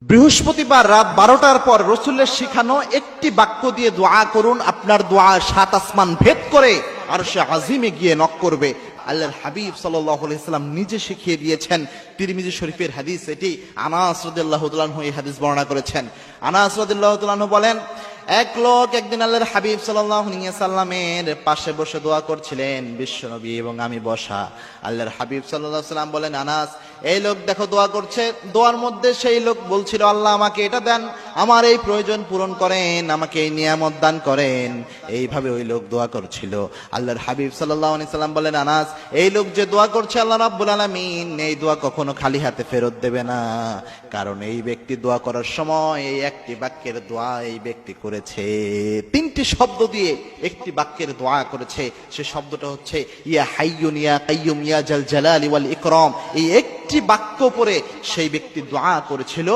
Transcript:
বৃহস্পতিবার রাত 12টার পর রসুলের শিখানো একটি বাক্য দিয়ে দোয়া করুন, আপনার দোয়া 7 আসমান ভেদ করে আরশে আজিমে গিয়ে নক করবে। আল্লাহর হাবিব সাল্লাল্লাহু আলাইহি সাল্লাম নিজে শিখিয়ে দিয়েছেন। তিরমিজি শরীফের হাদিস এটি। আনাস রাদিয়াল্লাহু তাআলা আনহু এই হাদিস বর্ণনা করেছেন। আনাস রাদিয়াল্লাহু তাআলা আনহু বলেন, এক লোক একদিন আল্লাহর হাবিব সাল্লাল্লাহু আলাইহি সাল্লামের পাশে বসে দোয়া করছিলেন, বিশ্বনবী এবং আমি বসা। আল্লাহর হাবিব সাল্লাল্লাহু আলাইহি সাল্লাম বলেন, আনাস, এই লোক দেখো দোয়া করছে। দোয়ার মধ্যে সেই লোক বলছিল, আল্লাহ আমাকে এটা দেন, আমার এই প্রয়োজন পূরণ করেন, আমাকে এই নিয়ামত দান করেন। এইভাবে ওই লোক দোয়া করছিল। আল্লাহর হাবিব সাল্লাল্লাহু আলাইহি সাল্লাম বলেন, আনাস, এই লোক যে দোয়া করছে, আল্লাহ রাব্বুল আলামিন এই দোয়া কখনো খালি হাতে ফেরত দেবে না। কারণ এই ব্যক্তি দোয়া করার সময় এই একটি বাক্যের দোয়া এই ব্যক্তি করেছে। 3টি শব্দ দিয়ে একটি বাক্যের দোয়া করেছে। সে শব্দটা হচ্ছে ইয়া হাইয়ুন ইয়া কাইয়ুম ইয়া জাল জালালি ওয়াল ইকরাম। এই একটি বাক্য পরে সেই ব্যক্তি দোয়া করেছিল।